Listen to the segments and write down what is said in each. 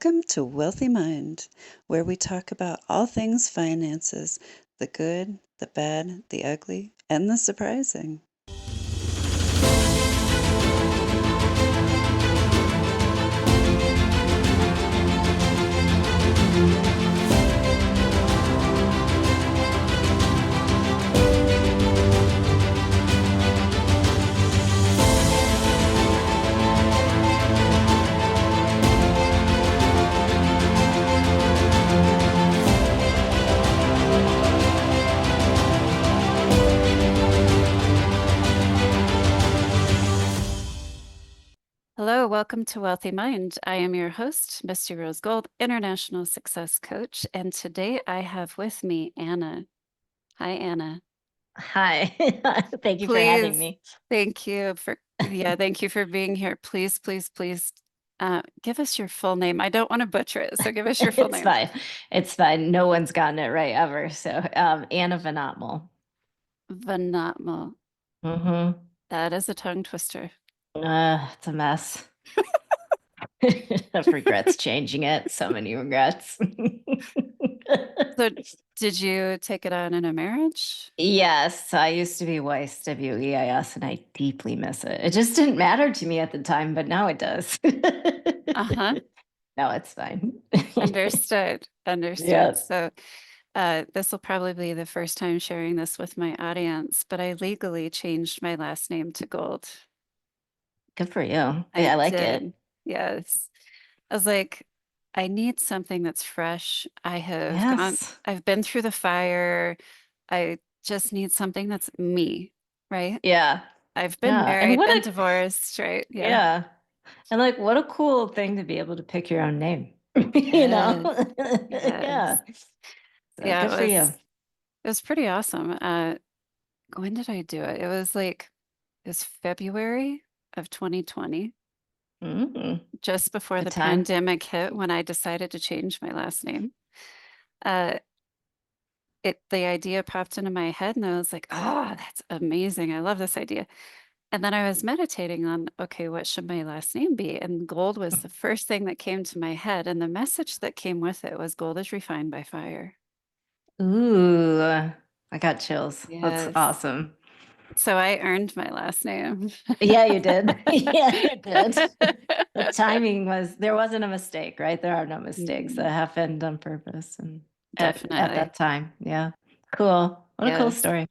Welcome to Wealthy Mind, where we talk about all things finances, the good, the bad, the ugly, and the surprising. Hello, welcome to Wealthy Mind. I am your host, Misty Rose Gold, International Success Coach, and today I have with me Anna. Hi, Anna. Hi. Thank you for having Please, me. thank you for being here. Please, give us your full name. I don't want to butcher it, so give us your full It's name. fine. It's fine. No one's gotten it right ever. So, Anna VanAgtmael. VanAgtmael. Mm-hmm. That is a tongue twister. It's a mess. I've regrets changing it. So many regrets. So, did you take it on in a marriage? Yes, I used to be Weiss, WEIS, and I deeply miss it. It just didn't matter to me at the time, but now it does. Uh-huh. No, it's fine. Understood. Yeah. So, this will probably be the first time sharing this with my audience, but I legally changed my last name to Gold. Good for you. I I like it. did. Yes. I was like, I need something that's fresh. Yes. I've been through the fire. I just need something that's me, right? Yeah. I've been Yeah. And married, what been a, divorced, right? Yeah. yeah. And like, what a cool thing to be able to pick your own name, you know? Yes. Yeah. Yes. So Yeah, good for you. it was pretty awesome. When did I do it? It was February of 2020, Mm, just before good the time. pandemic hit, when I decided to change my last name. Uh, the idea popped into my head, and I was like, "Oh, that's amazing! I love this idea." And then I was meditating on, okay, what should my last name be? And gold was the first thing that came to my head, and the message that came with it was gold is refined by fire. Ooh, I got chills. That's Yes. awesome. So I earned my last name. Yeah, you did. Yeah, you did. The timing there wasn't a mistake, right? There are no mistakes that Mm, happened on purpose and at definitely. that time. Yeah. Cool. What a cool Yes. story.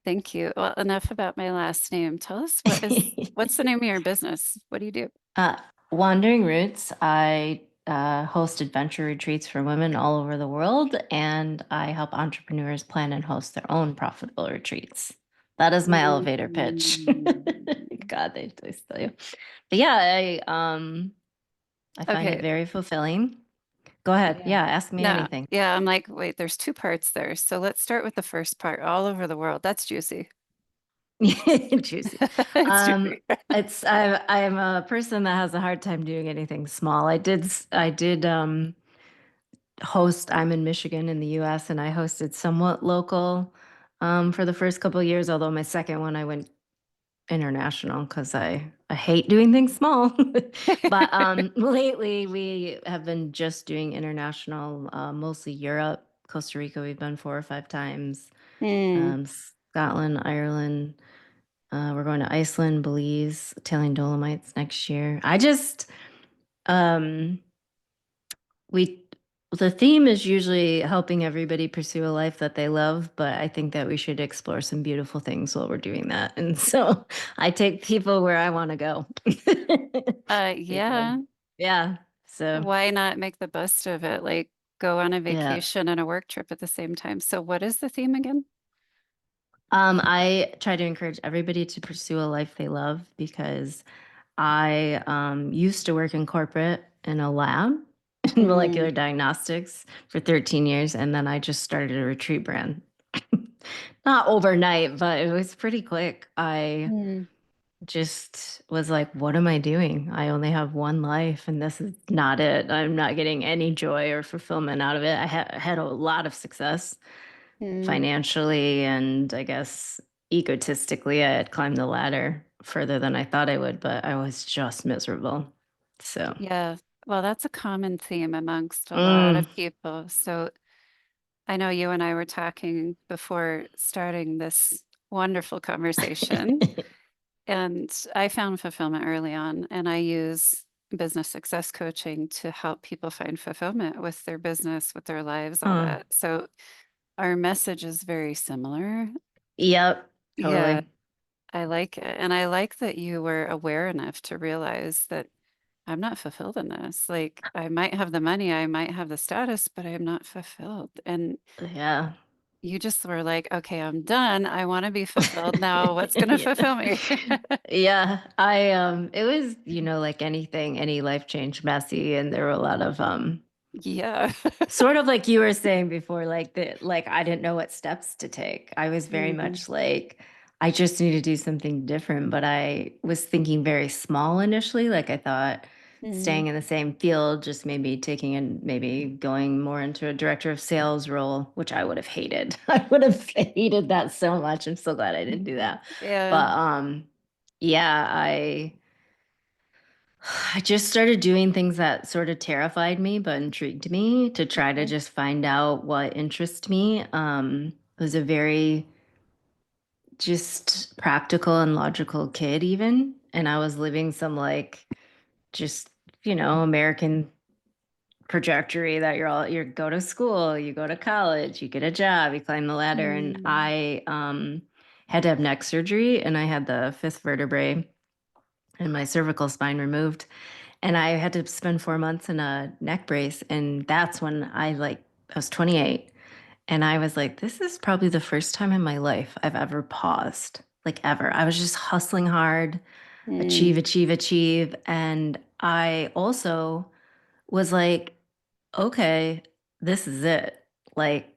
Thank you. Well, enough about my last name. Tell us what's the name of your business? What do you do? Uh, Wandering Roots, I host adventure retreats for women all over the world, and I help entrepreneurs plan and host their own profitable retreats. That is my elevator pitch. Mm. God, they tell you. But yeah, I find it Okay. very fulfilling. Go ahead. Yeah. Yeah, ask me No, anything. yeah, I'm like, wait, there's two parts there. So let's start with the first part, all over the world. That's juicy. Juicy. It's Um, juicy. I'm a person that has a hard time doing anything small. I did host. I'm in Michigan in the US, and I hosted somewhat local for the first couple of years, although my second one I went international because I hate doing things small. But lately we have been just doing international, mostly Europe, Costa Rica. We've been 4 or 5 times. Mm. Scotland, Ireland. We're going to Iceland, Belize, Italian Dolomites next year. Um, we the theme is usually helping everybody pursue a life that they love, but I think that we should explore some beautiful things while we're doing that. And so I take people where I want to go. Because, Yeah. yeah. So Why not make the best of it? Like go on a yeah. vacation and a work trip at the same time. So what is the theme again? I try to encourage everybody to pursue a life they love because I used to work in corporate in a lab in molecular Mm. diagnostics for 13 years, and then I just started a retreat brand. Not overnight, but it was pretty quick. I Mm. just was like, what am I doing? I only have one life, and this is not it. I'm not getting any joy or fulfillment out of it. I had a lot of success Mm. financially, and I guess egotistically, I had climbed the ladder further than I thought I would, but I was just miserable. So, Yeah. Well, that's a common theme amongst a lot Mm. of people. So I know you and I were talking before starting this wonderful conversation, and I found fulfillment early on, and I use business success coaching to help people find fulfillment with their business, with their lives, all Huh. that. So our message is very similar. Yep, Yeah, totally. I like it. And I like that you were aware enough to realize that I'm not fulfilled in this. Like, I might have the money, I might have the status, but I am not fulfilled. And Yeah. you just were like, okay, I'm done. I want to be fulfilled now. What's going to Yeah. fulfill me? Yeah, I it was, like anything, any life change messy, and there were a lot of Yeah. sort of like you were saying before, like I didn't know what steps to take. I was very Mm, much like I just need to do something different, but I was thinking very small initially. Like I thought mm, staying in the same field, just maybe taking and maybe going more into a director of sales role, which I would have hated. I would have hated that so much. I'm so glad I didn't do that. yeah. But yeah, I just started doing things that sort of terrified me but intrigued me to try to Okay. just find out what interests me. I was a very just practical and logical kid even, and I was living some like just, American trajectory that you go to school, you go to college, you get a job, you climb the ladder, and Mm, I had to have neck surgery, and I had the fifth vertebrae and my cervical spine removed. And I had to spend 4 months in a neck brace. And that's when I was 28. And I was like, this is probably the first time in my life I've ever paused, like ever. I was just hustling hard, achieve, mm, achieve, achieve. And I also was like, okay, this is it. Like,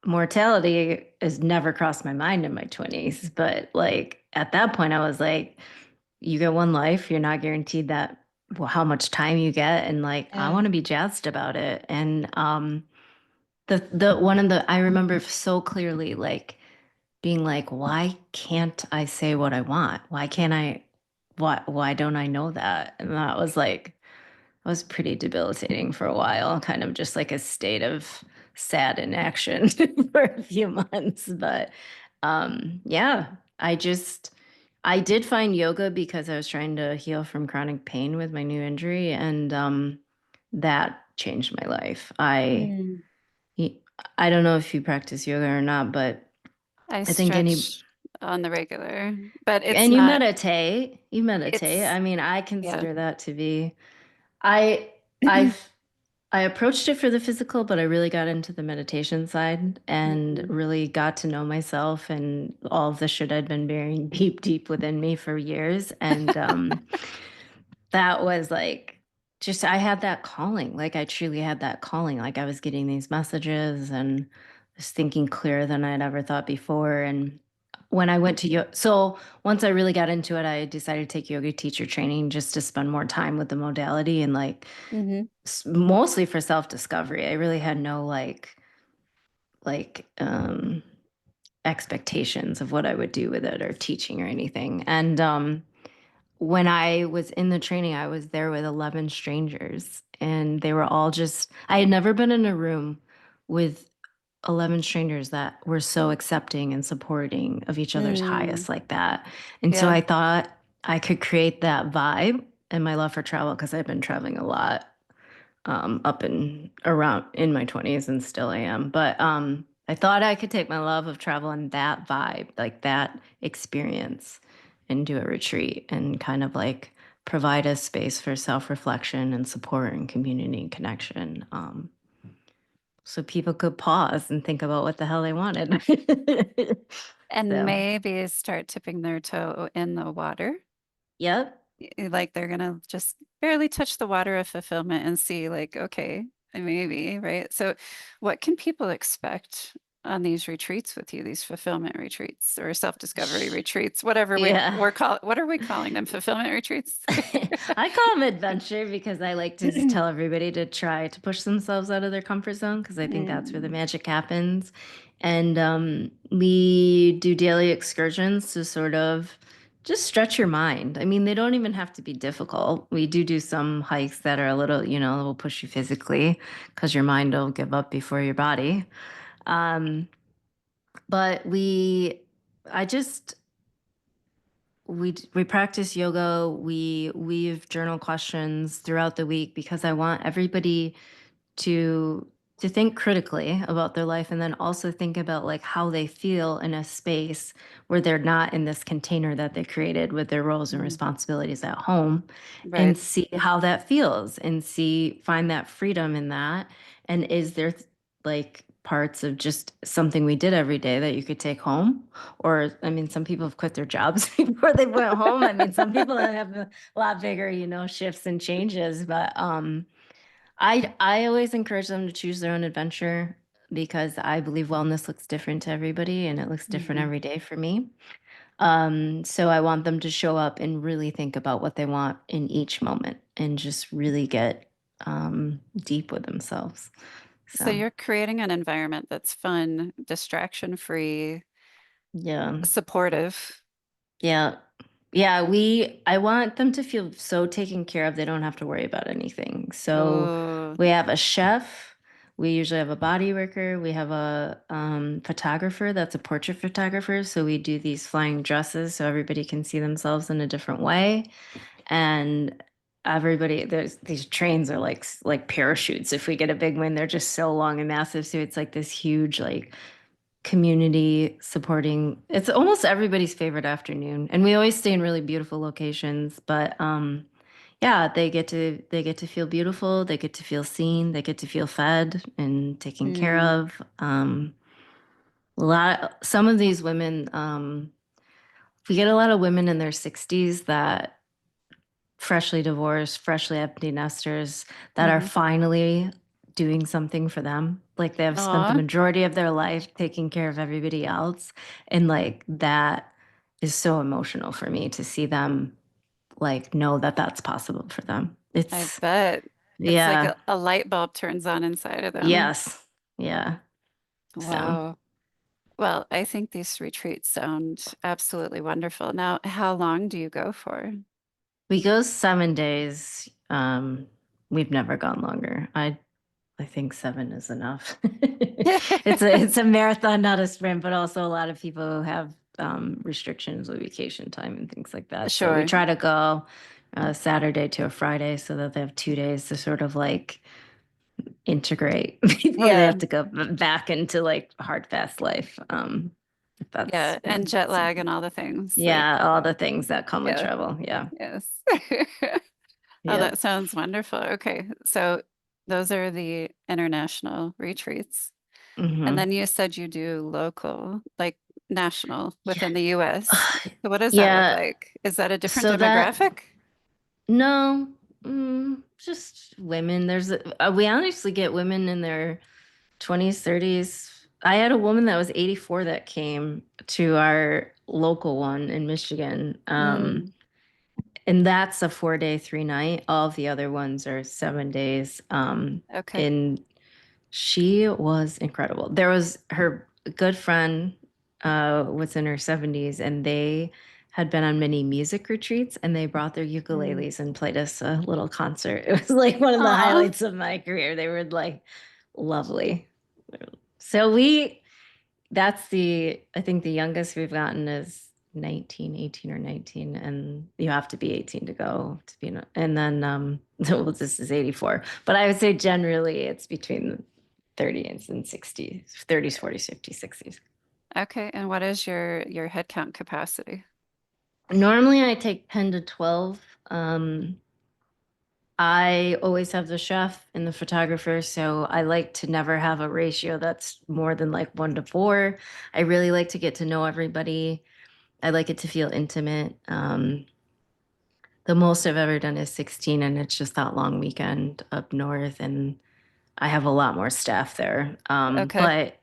mortality has never crossed my mind in my 20s. But like at that point, I was like, you get one life, you're not guaranteed that well, how much time you get. And like I yeah. want to be jazzed about it. And the one of the I remember so clearly like being like, why can't I say what I want? Why can't I why don't I know that? And that was like was pretty debilitating for a while, kind of just like a state of sad inaction for a few months. But yeah, I did find yoga because I was trying to heal from chronic pain with my new injury, and that changed my life. Mm. Y- I don't know if you practice yoga or not, but I I think stretch on the regular, but it's and you not, meditate. You meditate. it's, I mean, I yeah. consider that to be. I I've I approached it for the physical, but I really got into the meditation side and Mm, really got to know myself and all of the shit I'd been burying deep, deep within me for years. And that was like, just, I had that calling. Like, I truly had that calling. Like, I was getting these messages and was thinking clearer than I'd ever thought before. And when I went to yoga, so once I really got into it, I decided to take yoga teacher training just to spend more time with the modality and like, mhm, mostly for self-discovery. I really had no like expectations of what I would do with it or teaching or anything. And when I was in the training, I was there with 11 strangers, and they were all just I had never been in a room with 11 strangers that were so accepting and supporting of each other's mm, highest like that. And so yeah. I thought I could create that vibe and my love for travel because I've been traveling a lot up and around in my 20s and still I am. But I thought I could take my love of travel and that vibe, like that experience, and do a retreat and kind of like provide a space for self-reflection and support and community and connection. So people could pause and think about what the hell they wanted. And So, maybe start tipping their toe in the water. yep. Like they're gonna just barely touch the water of fulfillment and see, like, okay, maybe, right? So, what can people expect on these retreats with you, these fulfillment retreats or self-discovery retreats, whatever Yeah. what are we calling them? Fulfillment retreats? I call them adventure because I like to just tell everybody to try to push themselves out of their comfort zone because I think that's where the Mm, magic happens. And we do daily excursions to sort of just stretch your mind. I mean, they don't even have to be difficult. We do some hikes that are a little, will push you physically because your mind will give up before your body. Um, but I just, we practice yoga. We weave journal questions throughout the week because I want everybody to think critically about their life, and then also think about like how they feel in a space where they're not in this container that they created with their roles and Mm, responsibilities at home, and right. see how that feels, and find that freedom in that. And is there like parts of just something we did every day that you could take home? Or I mean, some people have quit their jobs before they went home. I mean, some people have a lot bigger, shifts and changes. But I always encourage them to choose their own adventure because I believe wellness looks different to everybody and it looks different Mhm. every day for me. So I want them to show up and really think about what they want in each moment and just really get deep with themselves. So So you're creating an environment that's fun, distraction free, yeah. supportive. Yeah. Yeah, I want them to feel so taken care of they don't have to worry about anything. So Oh, we have a chef, we usually have a body worker, we have a photographer that's a portrait photographer. So we do these flying dresses so everybody can see themselves in a different way. And everybody, there's these trains are like parachutes. If we get a big win, they're just so long and massive. So it's like this huge like community supporting. It's almost everybody's favorite afternoon, and we always stay in really beautiful locations. But yeah, they get to feel beautiful, they get to feel seen, they get to feel fed and taken care mm, of. Some of these women, we get a lot of women in their 60s that freshly divorced, freshly empty nesters that are hmm. finally doing something for them. Like they have spent the Aw, majority of their life taking care of everybody else. And like that is so emotional for me to see them like know that that's possible for them. I It's, bet. It's like yeah, a light bulb turns on inside of them. yes, yeah. So Wow. Well, I think these retreats sound absolutely wonderful. Now, how long do you go for? we go 7 days. We've never gone longer. I think 7 is enough. It's a marathon, not a sprint, but also a lot of people have restrictions with vacation time and things like that. So we Sure. try to go a Saturday to a Friday so that they have 2 days to sort of like integrate before they Yeah. have to go back into like hard fast life. If that's Yeah. And jet lag something. and all the things Yeah, like, all the things that come with yeah. travel. Yeah. Yes. Oh, Yep. that sounds wonderful. Okay. So those are the international retreats. And Hmm. then you said you do local, like national Yeah. within the US. So what does that look Yeah. like? Is that a different So that demographic? No, just women. We honestly get women in their 20s, 30s. I had a woman that was 84 that came to our local one in Michigan. Mm, And that's a 4 day, 3 night. All of the other ones are 7 days. okay. And she was incredible. There was her good friend was in her 70s, and they had been on many music retreats, and they brought their Mm. ukuleles and played us a little concert. It was like one of the Aw. highlights of my career. They were like lovely. So I think the youngest we've gotten is 19, 18 or 19, and you have to be 18 to go to be and then well, this is 84. But I would say generally it's between 30s and 60s, 30s, 40s, 50s, 60s. Okay. And what is your head count capacity? Normally I take 10 to 12. I always have the chef and the photographer, so I like to never have a ratio that's more than like 1 to 4. I really like to get to know everybody. I like it to feel intimate. The most I've ever done is 16, and it's just that long weekend up north, and I have a lot more staff there. Okay. But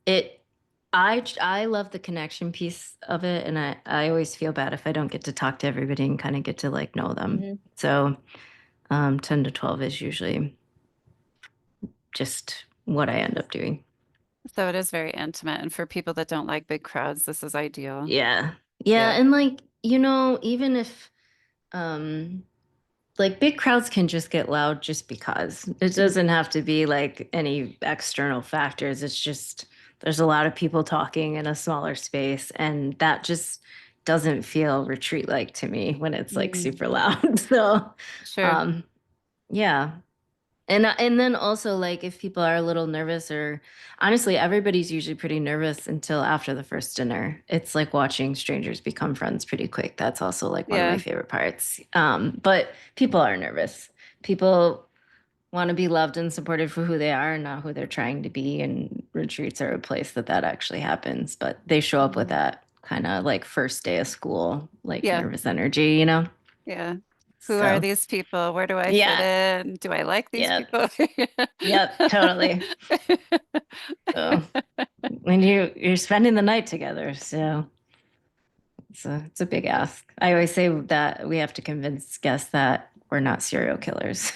it, I love the connection piece of it, and I always feel bad if I don't get to talk to everybody and kind of get to like know them. Hmm. So 10 to 12 is usually just what I end up doing. So it is very intimate. And for people that don't like big crowds, this is ideal. Yeah. Yeah, Yeah. and like, even if like big crowds can just get loud just because. It doesn't have to be like any external factors. It's just there's a lot of people talking in a smaller space, and that just doesn't feel retreat like to me when it's like Mm, super loud. So, sure. um, yeah. And then also like if people are a little nervous, or honestly everybody's usually pretty nervous until after the first dinner. It's like watching strangers become friends pretty quick. That's also like one of my Yeah, favorite parts. But people are nervous. People want to be loved and supported for who they are and not who they're trying to be, and retreats are a place that that actually happens, but they show up with Mhm. that kind of like first day of school like Yeah, nervous energy. yeah. Who are So these people? Where do I fit yeah, in? Do I like these yeah, people? yep, totally. So when you're spending the night together, so it's a big ask. I always say that we have to convince guests that we're not serial killers.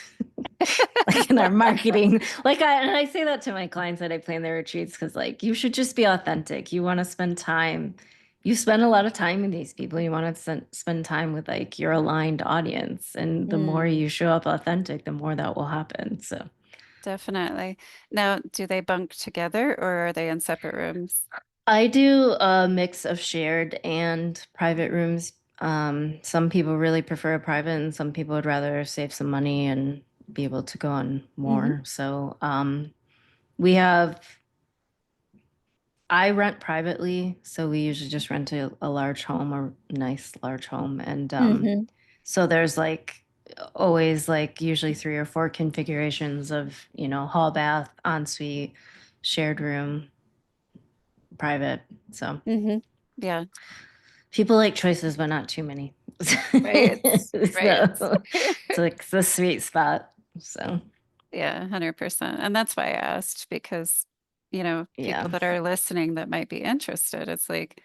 Like in our marketing, and I say that to my clients that I plan their retreats, because like you should just be authentic. You want to spend time. You spend a lot of time with these people. You want to spend time with like your aligned audience, and the more Mm, you show up authentic, the more that will happen. So definitely. Now, do they bunk together or are they in separate rooms? I do a mix of shared and private rooms. Some people really prefer a private, and some people would rather save some money and be able to go on Hmm. more. So we have, I rent privately, so we usually just rent a large home, or nice large home. And Hmm. so there's like always like usually 3 or 4 configurations of, hall, bath, ensuite, shared room, private. So Hmm. Yeah, people like choices, but not too many. right. Right. So it's like the sweet spot. So Yeah, 100%. And that's why I asked because, people yeah, that are listening that might be interested, it's like,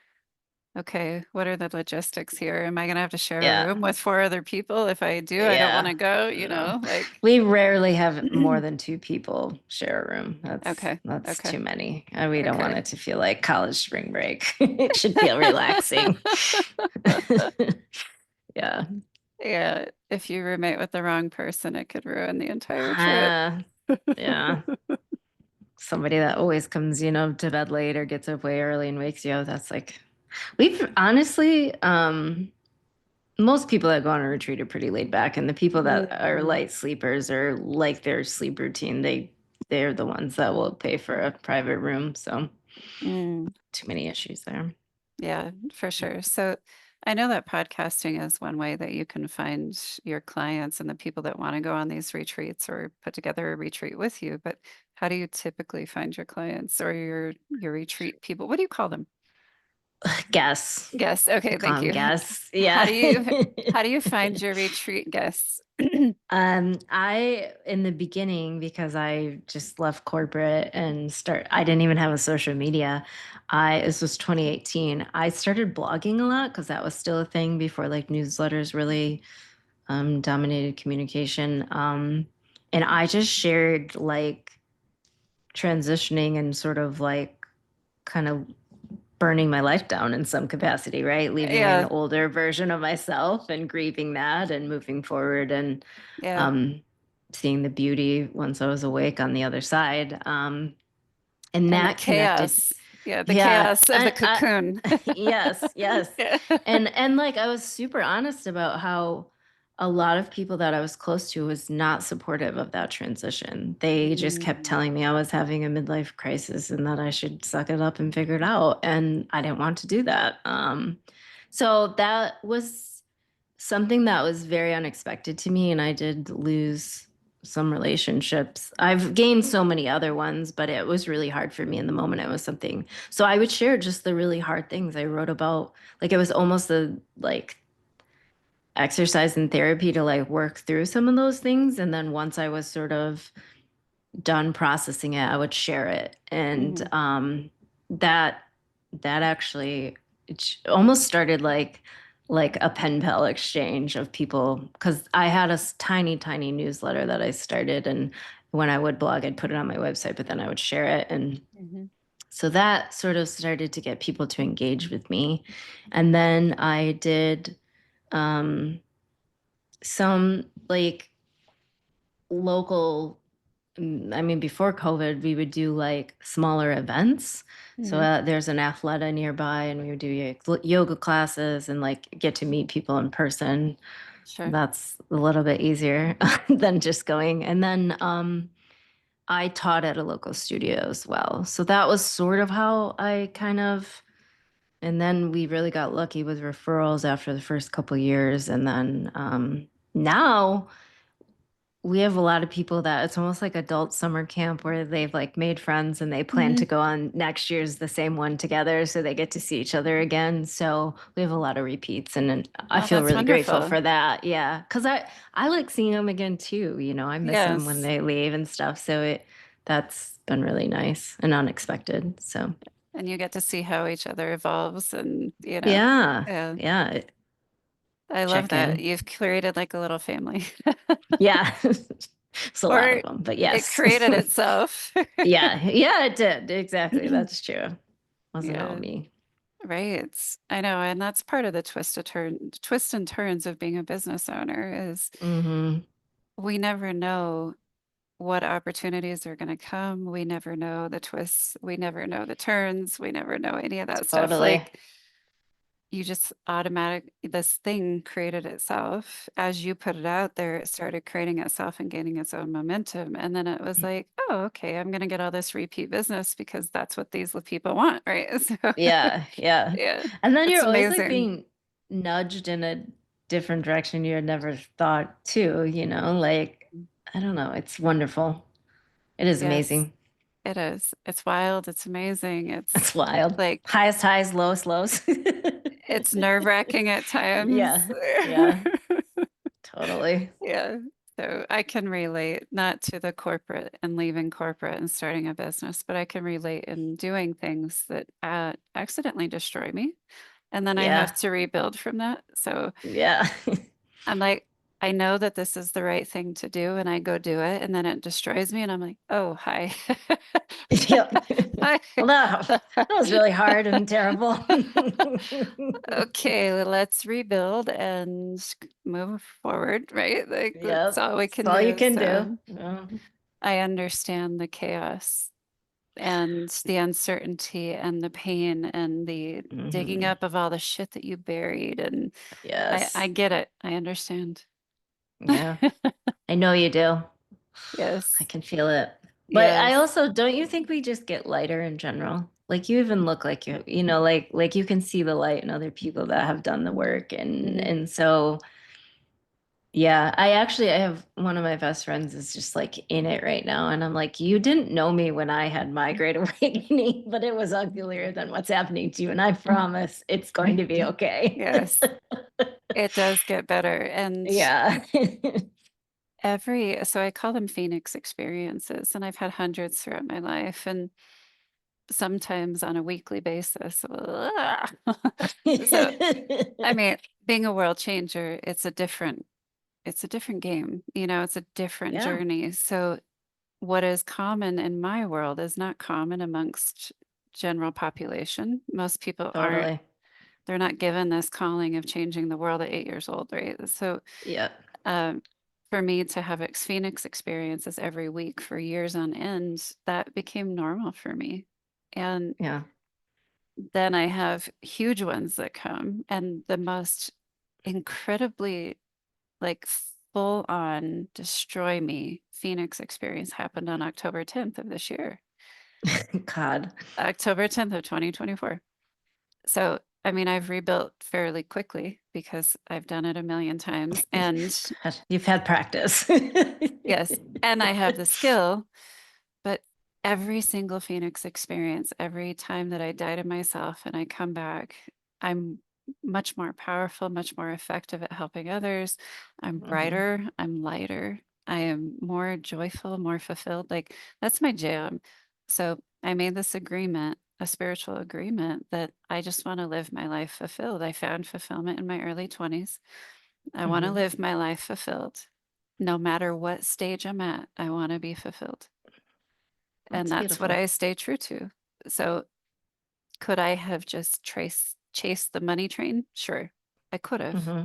okay, what are the logistics here? Am I going to have to share a yeah, room with 4 other people? If I do, I don't want yeah. to go, No, like, we rarely have more than 2 people share a room. That's okay, that's okay, too many. We don't want okay. it to feel like college spring break. It should feel relaxing. Yeah. Yeah, if you roommate with the wrong person, it could ruin the entire trip. Uh, yeah. Somebody that always comes, to bed late or gets up way early and wakes you up. That's like, we've honestly, most people that go on a retreat are pretty laid back, and the people that are Mm, light sleepers or like their sleep routine, they're the ones that will pay for a private room. So mm. too many issues there. Yeah, for sure. So I know that podcasting is one way that you can find your clients and the people that want to go on these retreats or put together a retreat with you. But how do you typically find your clients or your retreat people? What do you call them? Guess. Guests. I Okay, call thank them you. guess. How Yeah. do you how do you find your retreat guests? I in the beginning, because I just left corporate and I didn't even have a social media. This was 2018. I started blogging a lot because that was still a thing before like newsletters really dominated communication. And I just shared like transitioning and sort of like kind of burning my life down in some capacity, right? Leaving an Yeah, older version of myself and grieving that and moving forward, and yeah. um, seeing the beauty once I was awake on the other side. And And the that connected. chaos. Yeah, the Yeah. chaos of the cocoon. Yes, yes. Yeah. And like I was super honest about how a lot of people that I was close to was not supportive of that transition. They just kept Mm, telling me I was having a midlife crisis and that I should suck it up and figure it out. And I didn't want to do that. So that was something that was very unexpected to me, and I did lose some relationships. I've gained so many other ones, but it was really hard for me in the moment. It was something. So I would share just the really hard things I wrote about. Like it was almost a like exercise in therapy to like work through some of those things, and then once I was sort of done processing it, I would share it. And mhm. that that actually almost started like a pen pal exchange of people, because I had a tiny tiny newsletter that I started, and when I would blog I'd put it on my website, but then I would share it. And Mhm. So that sort of started to get people to engage with me. And then I did some like local, I mean, before COVID, we would do like smaller events. So Mhm. there's an athleta nearby, and we would do yoga classes and like get to meet people in person. Sure. That's a little bit easier than just going. And then I taught at a local studio as well. So that was sort of how I kind of, and then we really got lucky with referrals after the first couple years. And then now we have a lot of people that it's almost like adult summer camp where they've like made friends and they plan to Mhm. go on next year's the same one together. So they get to see each other again. So we have a lot of repeats, and I Oh, feel that's really grateful wonderful. for that. Yeah. Cause I like seeing them again too. You know, I miss them when Yes. they leave and stuff. So that's been really nice and unexpected. So And you get to see how each other evolves and, yeah. yeah, Yeah. I love Check that. in. You've created like a little family. Yeah. It's a lot of Or them, but it yes. created itself. Yeah. Yeah, it did. Exactly. That's true. Wasn't all Yeah, me. right. I know, and that's part of the twists and turns of being a business owner is Mm-hmm. we never know what opportunities are going to come. We never know the twists. We never know the turns. We never know any of that stuff. Totally. Like you just this thing created itself. As you put it out there, it started creating itself and gaining its own momentum. And then it was like, oh, okay, I'm going to get all this repeat business because that's what these people want, right? So, Yeah, yeah. yeah, And then it's you're always like amazing. being nudged in a different direction you had never thought to, like I don't know, it's wonderful. It is Yes, amazing. it is. It's wild. It's amazing. It's wild. Like, Highest highs, lowest lows. it's nerve-wracking at times. Yeah, yeah, totally. Yeah. So I can relate not to the corporate and leaving corporate and starting a business, but I can relate in doing things that accidentally destroy me. And then I have Yeah, to rebuild from that. So yeah. I'm like, I know that this is the right thing to do, and I go do it, and then it destroys me, and I'm like, oh, hi. Yep. Hi. Well, that was really hard and terrible. Okay, well, let's rebuild and move forward, right? Like that's Yep. all we That's can all you do. can do. So Yeah. I understand the chaos and the uncertainty and the pain and the digging Hmm. up of all the shit that you buried. And I Yes. get it. I understand. Yeah. I know you do. I Yes. can feel it. But I Yes. also don't you think we just get lighter in general? Like you even look like like you can see the light in other people that have done the work, and Hmm. and so yeah, I have one of my best friends is just like in it right now, and I'm like, you didn't know me when I had my great awakening, but it was uglier than what's happening to you, and I promise it's going to be okay. Yes. It does get better. And Yeah. so I call them Phoenix experiences, and I've had hundreds throughout my life. And sometimes on a weekly basis. So, I mean, being a world changer, it's a different game. It's a different Yeah, journey. So what is common in my world is not common amongst general population. Most people aren't, totally. they're not given this calling of changing the world at 8 years old, right? So Yeah. um, for me to have Phoenix experiences every week for years on end, that became normal for me. And Yeah. then I have huge ones that come, and the most incredibly like full on destroy me Phoenix experience happened on October 10th of this year, God. October 10th of 2024. So, I mean, I've rebuilt fairly quickly because I've done it a million times. And God, you've had practice. yes, and I have the skill. But every single Phoenix experience, every time that I die to myself and I come back, I'm much more powerful, much more effective at helping others. I'm Mhm. brighter, I'm lighter, I am more joyful, more fulfilled. Like that's my jam. So I made this agreement, a spiritual agreement that I just want to live my life fulfilled. I found fulfillment in my early 20s. I want to Mhm. live my life fulfilled. No matter what stage I'm at, I want to be fulfilled. And That's that's what beautiful. I stay true to. So could I have just chased the money train? Sure, I could have. Hmm.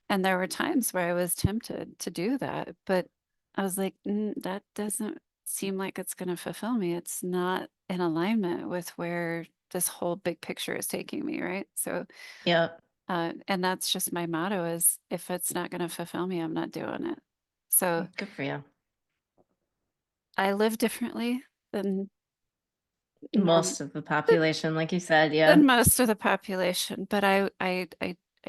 And there were times where I was tempted to do that, but I was like, that doesn't seem like it's going to fulfill me. It's not in alignment with where this whole big picture is taking me, right? So, Yep. and that's just my motto is if it's not going to fulfill me, I'm not doing it. So Good for you. I live differently than normal Most of the population, like you said, yeah. than most of the population, but I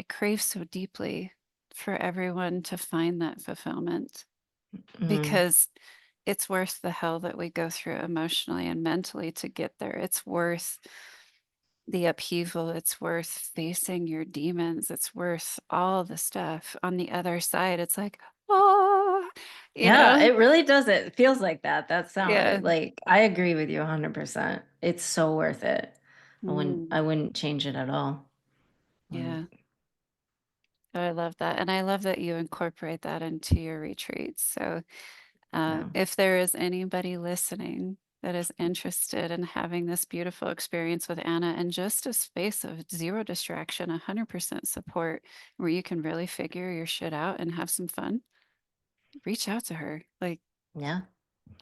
crave so deeply for everyone to find that fulfillment Mm. because it's worth the hell that we go through emotionally and mentally to get there. It's worth the upheaval. It's worth facing your demons. It's worth all the stuff. On the other side, it's like, oh, you Yeah, know? it really does. It feels like that. That Yeah. sound like I agree with you 100%. It's so worth it. Mm, I wouldn't change it at all. yeah. Like, I love that. And I love that you incorporate that into your retreats. So yeah. if there is anybody listening that is interested in having this beautiful experience with Anna and just a space of zero distraction, 100% support, where you can really figure your shit out and have some fun, reach out to her like Yeah.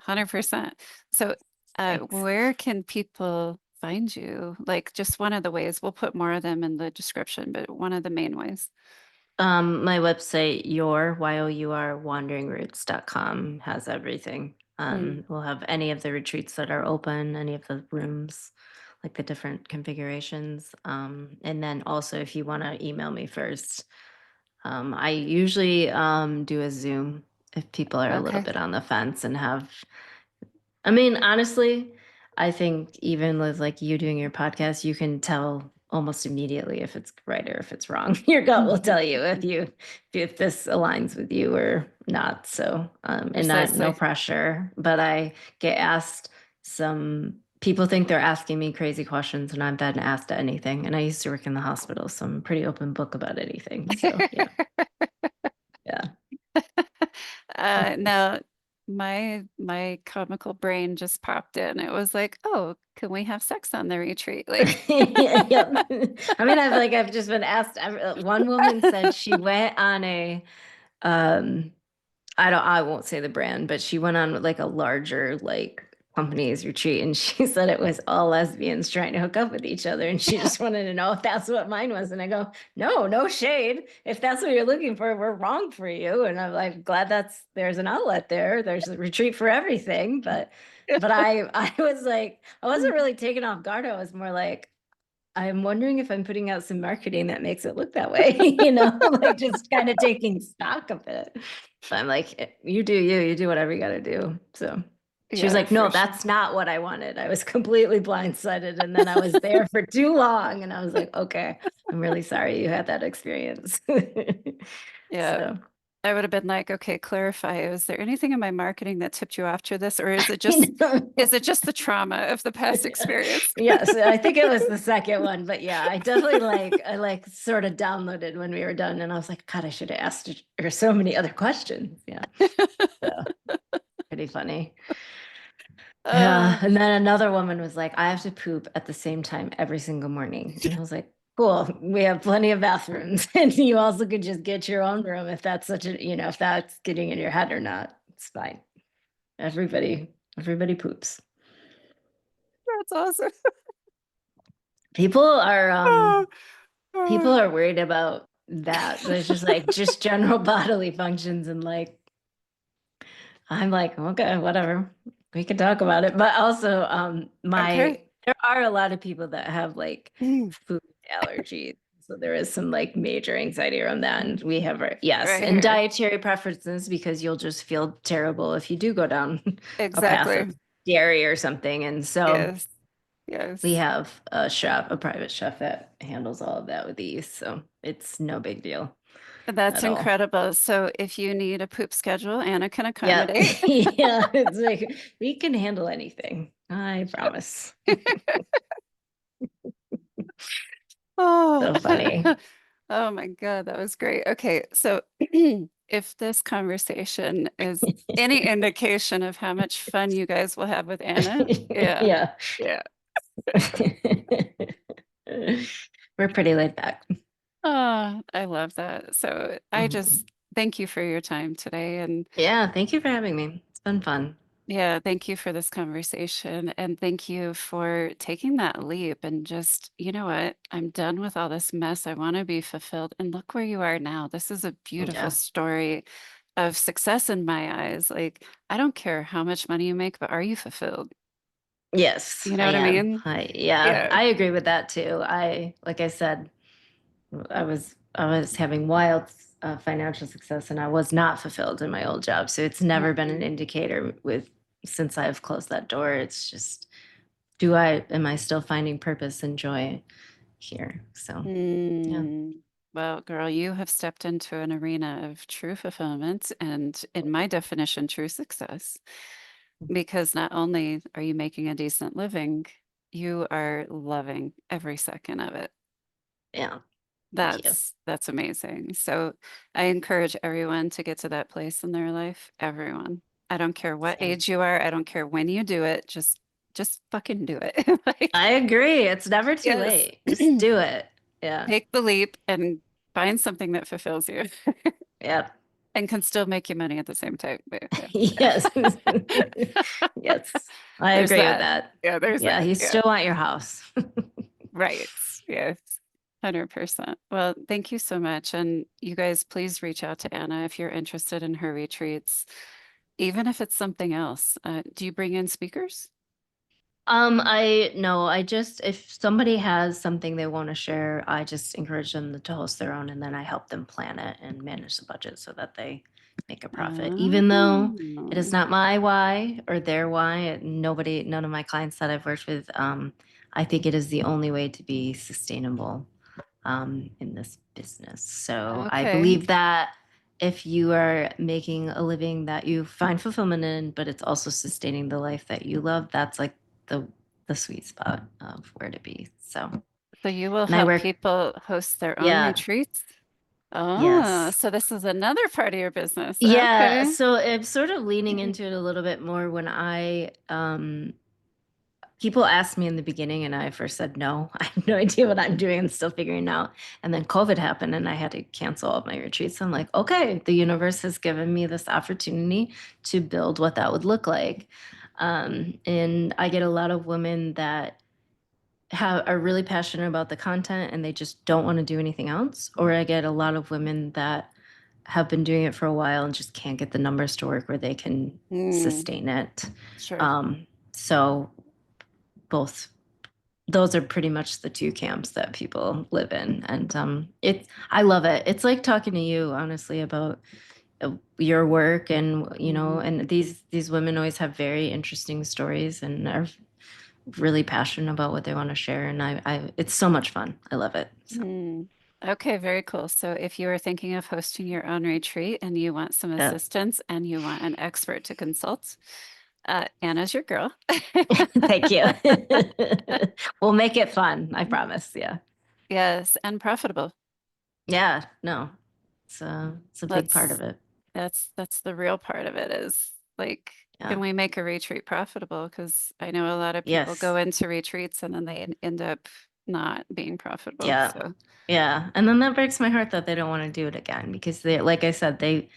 100%. So, Thanks. where can people find you? Like, just one of the ways, we'll put more of them in the description, but one of the main ways. My website, your wanderingroots.com has everything. Mm, We'll have any of the retreats that are open, any of the rooms, like the different configurations. And then also if you want to email me first, I usually do a Zoom if people are a little okay. bit on the fence and have I mean, honestly, I think even with like you doing your podcast, you can tell almost immediately if it's right or if it's wrong. Your gut will tell you if this aligns with you or not. So, and not no Precisely. pressure, but I get asked some people think they're asking me crazy questions and I've been asked anything. And I used to work in the hospital, so I'm a pretty open book about anything. So yeah, yeah. Now my comical brain just popped in. It was like, oh, can we have sex on the retreat? Like, Yeah, yep. I mean, I've just been asked. One woman said she went on a um I won't say the brand, but she went on like a larger like company's retreat and she said it was all lesbians trying to hook up with each other and she just wanted to know if that's what mine was. And I go, no, no shade. If that's what you're looking for, we're wrong for you. And I'm like, glad there's an outlet there. There's a retreat for everything. But I was like, I wasn't really taken off guard. I was more like, I'm wondering if I'm putting out some marketing that makes it look that way, like just kind of taking stock of it. But I'm like, you do you, you do whatever you got to do. So she was yeah, like, no, for sure. that's not what I wanted. I was completely blindsided. And then I was there for too long. And I was like, okay, I'm really sorry you had that experience. Yeah. So, I would have been like, okay, clarify. Is there anything in my marketing that tipped you off to this, or you know, is it just the trauma of the past experience? yes, I think it was the second one, but yeah, I definitely I like sort of downloaded when we were done, and I was like, God, I should have asked her so many other questions. Yeah, so pretty funny. Yeah, Uh, and then another woman was like, I have to poop at the same time every single morning, and I was like, cool, we have plenty of bathrooms, and you also could just get your own room if that's if that's getting in your head or not. It's fine. Everybody poops. that's awesome. People are Oh, people oh. are worried about that. There's just like just general bodily functions and like I'm like, okay, whatever. We can talk about it. But also Okay. there are a lot of people that have like Mm, food allergies. So there is some like major anxiety around that. And we have yes, right and here. dietary preferences because you'll just feel terrible if you do go down a path Exactly. of dairy or something. And so Yes. we Yes. have a private chef that handles all of that with ease. So it's no big deal That's at all. incredible. So if you need a poop schedule, Anna can Yeah. accommodate. Yeah. It's like we can handle anything. I promise. Oh, So funny. oh my God, that was great. Okay, so if this conversation is any indication of how much fun you guys will have with Anna, yeah, Yeah. yeah. We're pretty laid back. Oh, I love that. So I Mhm. just thank you for your time today. And Yeah, thank you for having me. It's been fun. yeah, thank you for this conversation. And thank you for taking that leap and just, you know what? I'm done with all this mess. I want to be fulfilled. And look where you are now. This is a beautiful Yeah. story of success in my eyes. Like, I don't care how much money you make, but are you fulfilled? Yes, You know I what I am. mean? Yeah, Yeah. I agree with that too. Like I said, I was having wild financial success, and I was not fulfilled in my old job. So it's never been an Mhm. indicator with since I've closed that door. It's just, am I still finding purpose and joy here? So yeah, Mm. Well, girl, you have stepped into an arena of true fulfillment and, in my definition, true success. Because not only are you making a decent living, you are loving every second of it. yeah. Thank you. That's amazing. So I encourage everyone to get to that place in their life. Everyone. I don't care what Same. age you are. I don't care when you do it. Just fucking do it. Like, I agree. It's never too yes. late. Just do it. Yeah. Take the leap and find something that fulfills you Yep. and can still make you money at the same time. But Yes. yeah. Yes. I There's agree with that. that. Yeah, there's Yeah, that. you Yeah. still want your house. Right. Yes. 100%. Well, thank you so much. And you guys, please reach out to Anna if you're interested in her retreats, even if it's something else. Do you bring in speakers? I no, I just if somebody has something they want to share, I just encourage them to host their own, and then I help them plan it and manage the budget so that they make a profit. Even though it is Oh, not my why or their why, none of my clients that I've worked with, I think it is the only way to be sustainable in this business. So I okay. believe that if you are making a living that you find fulfillment in, but it's also sustaining the life that you love, that's like the the sweet spot of where to be. So, So you will and I help work, people host their own yeah, retreats? Oh, yes. so this is another part of your business. Yeah, Okay. so I'm sort of leaning into it a little bit more when people asked me in the beginning, and I first said no. I have no idea what I'm doing. I'm still figuring it out. And then COVID happened, and I had to cancel all of my retreats. I'm like, okay, the universe has given me this opportunity to build what that would look like. And I get a lot of women that are really passionate about the content, and they just don't want to do anything else. Or I get a lot of women that have been doing it for a while and just can't get the numbers to work where they can Hmm. sustain it. Sure. So both those are pretty much the two camps that people live in, and I love it. It's like talking to you honestly about your work, and Mhm. and these women always have very interesting stories and are really passionate about what they want to share, and I it's so much fun. I love it. So Hmm. Okay, very cool. So if you are thinking of hosting your own retreat and you want some yeah. assistance and you want an expert to consult, Anna's your girl. Thank you. We'll make it fun, I promise. Yeah. Yes, and profitable. Yeah, no, it's a big part Let's of it. that's the real part of it is like, can Yeah. we make a retreat profitable? Because I know a lot of people go Yes. into retreats and then they end up not being profitable. Yeah. So, Yeah. And then that breaks my heart that they don't want to do it again, because they, like I said, they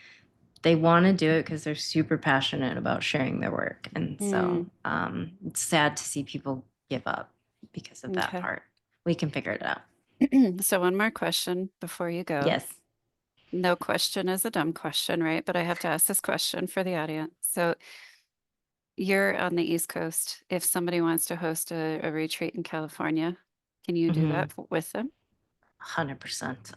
want to do it because they're super passionate about sharing their work. And so mm, it's sad to see people give up because of that okay. part. We can figure it out. So one more question before you go. Yes. No question is a dumb question, right? But I have to ask this question for the audience. So you're on the East Coast. If somebody wants to host a retreat in California, can you do Mm-hmm. that with them? 100%.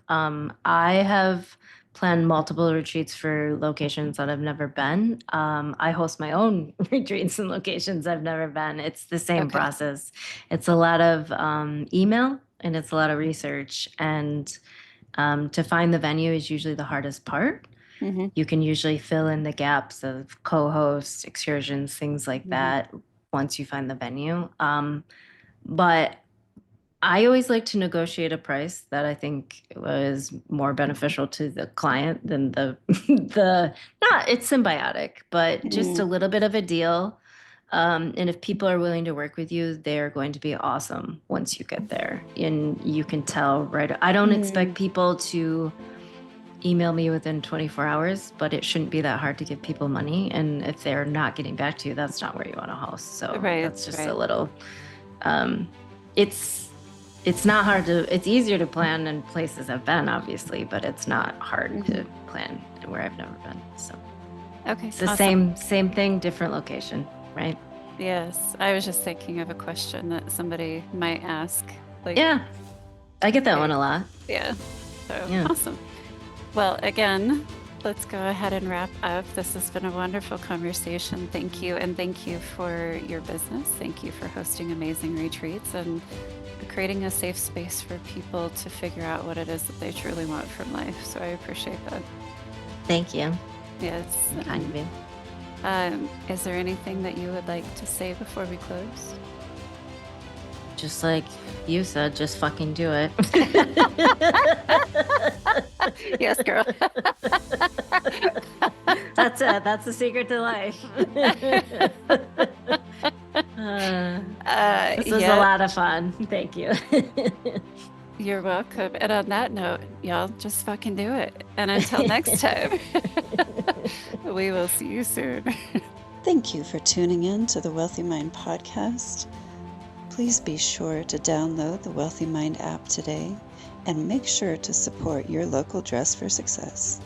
I have planned multiple retreats for locations that I've never been. I host my own retreats in locations I've never been. It's the same Okay. process. It's a lot of email, and it's a lot of research. And to find the venue is usually the hardest part. Hmm. You can usually fill in the gaps of co-hosts, excursions, things like Hmm. that once you find the venue. But I always like to negotiate a price that I think was more beneficial to the client than the the not it's symbiotic, but just a Mm, little bit of a deal. And if people are willing to work with you, they're going to be awesome once you get there. And you can tell right. I don't expect people to email me within 24 hours, but it shouldn't be that hard to give people money. And if they're not getting back to you, that's not where you want to host. So Right, that's just right. a little, it's not hard to, it's easier to plan in places I've been, obviously, but it's not hard to plan where I've never been. So Okay. it's the awesome. same thing, different location, right? Yes. I was just thinking of a question that somebody might ask. Like, Yeah, I get that one a lot. Yeah. So Yeah. awesome. Well, again, let's go ahead and wrap up. This has been a wonderful conversation. Thank you. And thank you for your business. Thank you for hosting amazing retreats and creating a safe space for people to figure out what it is that they truly want from life. So I appreciate that. Thank you. Yes. Kind of you. Is there anything that you would like to say before we close? Just like you said, just fucking do it. Yes, girl. That's it. That's the secret to life. This was a lot of fun. Thank you. You're welcome. And on that note, y'all just fucking do it. And until next time, we will see you soon. Thank you for tuning in to the Wealthy Mind podcast. Please be sure to download the Wealthy Mind app today and make sure to support your local Dress for Success.